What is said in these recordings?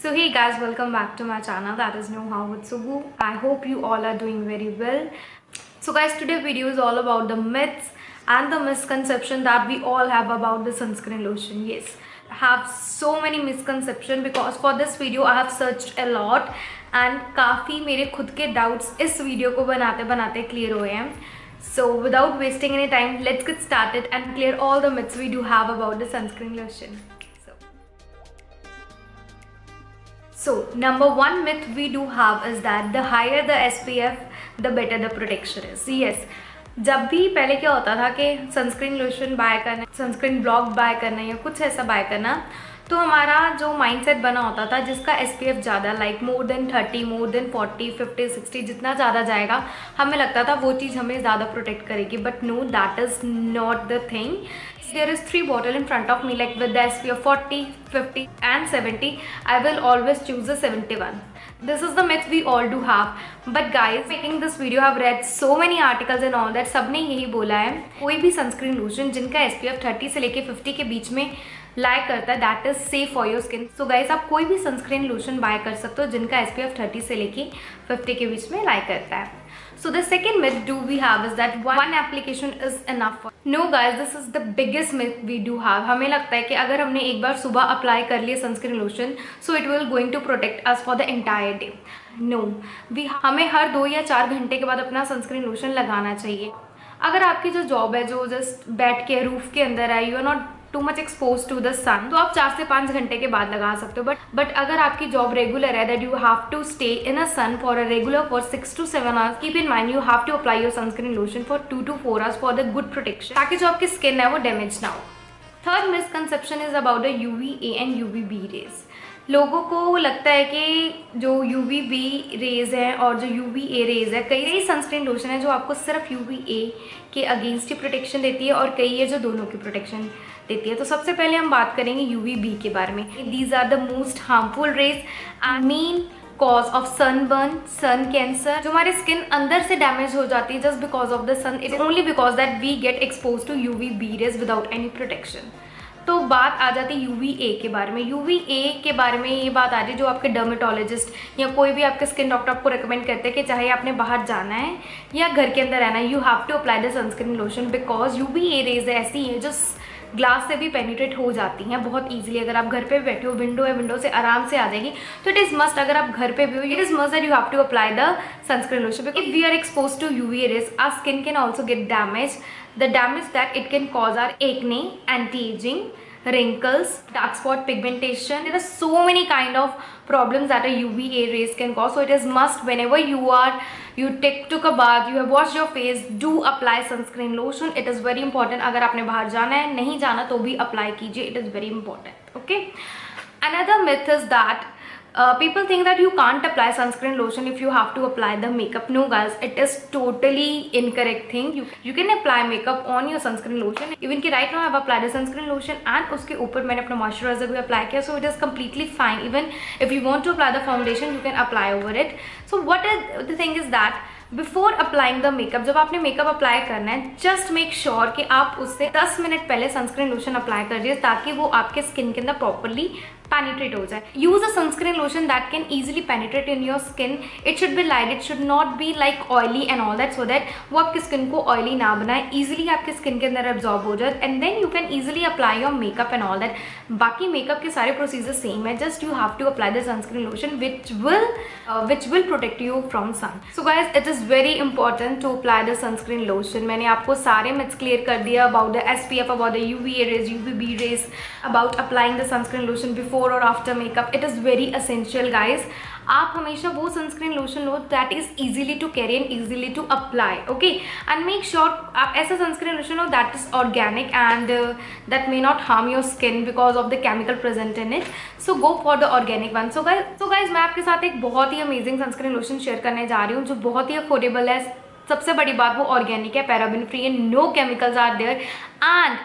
So hey guys, welcome back to my channel, that is Know How with Subbu. I hope you all are doing very well. So guys, today's video is all about the myths and the misconception that we all have about the sunscreen lotion. Yes, I have so many misconception because for this video I have searched a lot and काफ़ी मेरे खुद के doubts इस video को बनाते बनाते clear हुए हैं. So without wasting any time, let's get started and clear all the myths we do have about the sunscreen lotion. So number one myth we do have is that the higher the SPF, the better the protection is. Yes, जब भी पहले क्या होता था कि sunscreen lotion bye करना, sunscreen block bye करना या कुछ ऐसा बाय करना, तो हमारा जो माइंडसेट बना होता था जिसका SPF ज़्यादा like more than 30, more than 40, 50, 60 जितना ज़्यादा जाएगा हमें लगता था वो चीज़ हमें ज़्यादा प्रोटेक्ट करेगी. But no, that is not the thing. There is 3 bottles in front of me, like with the SPF 40, 50 and 70. I will always choose the 71. This is the myth we all do have. But guys, making this video, I have read so many articles and all that. सबने यही बोला है कोई भी sunscreen lotion जिनका SPF 30 से लेके 50 के बीच में लाइक करता है, that is safe for your skin. So guys, आप कोई भी सनस्क्रीन लोशन बाय कर सकते हो जिनका SPF 30 से लेके 50 के बीच में लाइक करता है. So the second myth do we have is that one application is enough for. No guys, this is the biggest myth we do have. हमें लगता है कि अगर हमने एक बार सुबह अप्लाई कर लिया sunscreen lotion, so it will going to protect us for the entire day. No, हमें हर 2 या 4 घंटे के बाद अपना सनस्क्रीन लोशन लगाना चाहिए. अगर आपकी जो जॉब है जो जस्ट बैठ के रूफ के अंदर है, you are not too much expose to the sun, तो आप 4 से 5 घंटे के बाद लगा सकते हो. बट अगर आपकी जॉब रेगुलर है, that you have to stay in a sun for a regular for 6 to 7 hours, keep in mind you have to apply your sunscreen lotion for 2 to 4 hours for the good protection, ताकि जो आपकी skin है वो damage ना हो. Third misconception is about the UVA and UVB rays. लोगों को लगता है कि जो UVB रेज है और जो UVA रेज है, कई सनस्क्रीन लोशन है जो आपको सिर्फ UVA के अगेंस्ट ही प्रोटेक्शन देती है और कई है जो दोनों की प्रोटेक्शन देती है. तो सबसे पहले हम बात करेंगे UVB के बारे में. These are the most harmful rays and main cause of sunburn, sun cancer. जो हमारी स्किन अंदर से डैमेज हो जाती है just because of the sun, it is only because that we get expose to UVB rays without any protection. तो बात आ जाती है UVA के बारे में. UVA के बारे में ये बात आ रही है जो आपके डर्मेटोलॉजिस्ट या कोई भी आपके स्किन डॉक्टर आपको रिकमेंड करते हैं कि चाहे आपने बाहर जाना है या घर के अंदर रहना है, you have to apply the sunscreen lotion because UVA rays ऐसी है जो ग्लास से भी पेनिट्रेट हो जाती हैं बहुत ईजिली. अगर आप घर पे भी बैठे हो, विंडो है, विंडो से आराम से आ जाएगी. तो इट इज़ मस्ट, अगर आप घर पे भी हो, it is must that you have to apply the sunscreen lotion because if we are expose to UVA rays, our skin can also get damaged. The damage that it can cause are acne, anti-aging, wrinkles, dark spot pigmentation. There are so many kind of problems that a UVA rays can cause. So it is must, whenever you took a bath, you have washed your face, do apply sunscreen lotion. It is very important. अगर आपने बाहर जाना है, नहीं जाना तो भी apply कीजिए. It is very important. Okay. Another myth is that people think that you can't apply sunscreen lotion if you have to apply the makeup. No guys, it is totally incorrect thing. You can apply makeup on your sunscreen lotion. Even कि right now I have applied a sunscreen lotion and उसके ऊपर मैंने अपना moisturizer भी apply किया, so it is completely fine. Even if you want to apply the foundation, you can apply over it. So what is the thing is that before applying the makeup, जब आपने makeup apply करना है, just make sure कि आप उससे 10 minute पहले sunscreen lotion apply कर दीजिए ताकि वो आपके स्किन के अंदर प्रॉपरली पेनिट्रेट हो जाए. Use a sunscreen lotion that can easily penetrate in your skin. It should be light, it should not be like oily and all that, so that वो आपकी स्किन को ऑयली ना बनाए, easily आपके skin के अंदर एब्जॉर्ब हो जाए and then you can easily apply your makeup and all that. बाकी मेकअप के सारे प्रोसीजर सेम है, just you have to apply the sunscreen lotion which will protect you from sun. So guys, it is very important to apply the sunscreen lotion. मैंने आपको सारे myths clear कर दिया about the SPF, about the UVA rays, UVB rays, about applying the sunscreen lotion before और after makeup. It is very essential guys. आप हमेशा वो sunscreen lotion लो that is easily to carry and easily to apply. Okay, and make sure आप ऐसा sunscreen lotion लो that is organic and that may not harm your skin because of the chemical present in it. So go for the organic one. So guys, मैं आपके साथ एक बहुत ही amazing sunscreen lotion share करने जा रही हूँ जो बहुत ही अफोर्डेबल है. सबसे बड़ी बात वो ऑर्गेनिक है, paraben free and no chemicals are there. And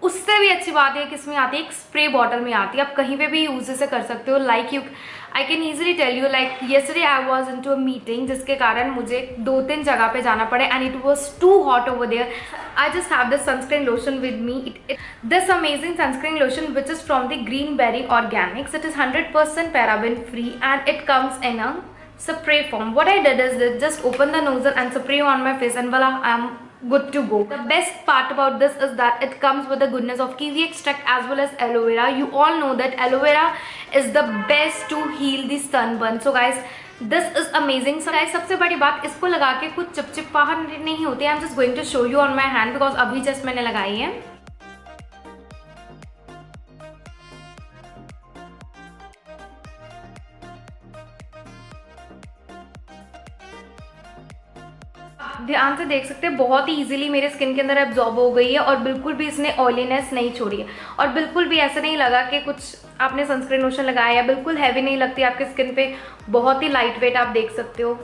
उससे भी अच्छी बात है कि इसमें आती है एक स्प्रे बॉटल में आती है, आप कहीं पे भी यूज से कर सकते हो. Like I can easily tell you like yesterday I was in to a meeting जिसके कारण मुझे 2-3 जगह पे जाना पड़े and it was too hot over there. I just have this sunscreen lotion with me. This amazing sunscreen lotion which is from the Greenberry Organics. It is 100% paraben free and it comes in a spray form. What I did is just open the nozzle and spray on my face and voila, I am good to go. The best part about this is that it comes with the goodness of kiwi extract as well as aloe vera. You all know that aloe vera is the best to heal the sunburn. So guys, this is amazing. So guys, सबसे बड़ी बात, इसको लगा के कुछ चिपचिपाहट नहीं होती. I'm just going to show you on my hand because अभी जस्ट मैंने लगाई है. ध्यान से देख सकते हैं बहुत ही इजीली मेरे स्किन के अंदर एब्जॉर्ब हो गई है और बिल्कुल भी इसने ऑयलीनेस नहीं छोड़ी है और बिल्कुल भी ऐसा नहीं लगा कि कुछ आपने सनस्क्रीन लोशन लगाया है. बिल्कुल हैवी नहीं लगती आपके स्किन पे, बहुत ही लाइट वेट आप देख सकते हो.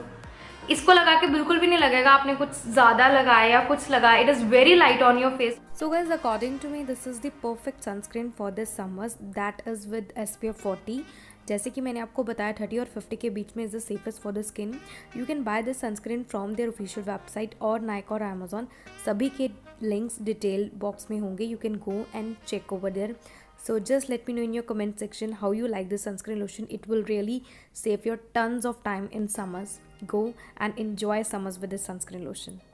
इसको लगा के बिल्कुल भी नहीं लगेगा आपने कुछ ज़्यादा लगाया या कुछ लगाया. It is very light on your face. So guys, according to me, this is the perfect sunscreen for this summers. That is with SPF 40. जैसे कि मैंने आपको बताया 30 और 50 के बीच में is the safest for the skin. You can by this sunscreen from there official website और नाइका और अमेजॉन. सभी के लिंक्स डिटेल बॉक्स में होंगे. You can go and check over there. So just let me know in your comment section how you like this sunscreen lotion. It will really save your tons of time in summers. Go and enjoy summers with this sunscreen lotion.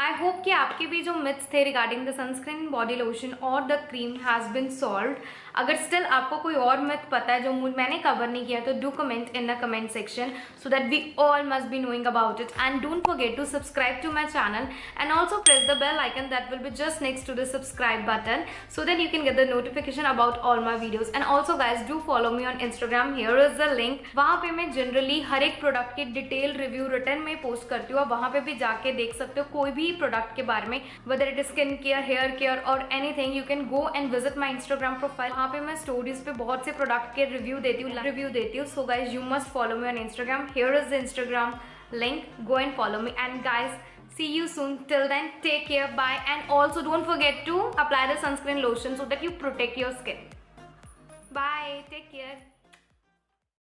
I hope कि आपके भी जो myths थे regarding the sunscreen body lotion और the cream has been solved. अगर still आपको कोई और मिथ पता है जो मैंने कवर नहीं किया तो do comment in the comment section so that we all must be knowing about it. And don't forget to subscribe to my channel and also press the bell icon that will be just next to the subscribe button so that you can get the notification about all my videos. And also guys do follow me on Instagram. Here is the link. वहाँ पे मैं generally हर एक product की detail review return में post करती हूँ. आप वहाँ पे भी जाके देख सकते हो कोई भी प्रोडक्ट के बारे में, whether it is skin care, hair care or anything. You can go and visit my Instagram profile. वहाँ पे मैं स्टोरीज पे बहुत से प्रोडक्ट के रिव्यू देती हूँ. So guys, you must follow me on Instagram. Here is the Instagram link. Go and follow me. And guys, see you soon. Till then, take care. Bye. And also don't forget to apply the sunscreen lotion so that you protect your skin. Bye. Take care.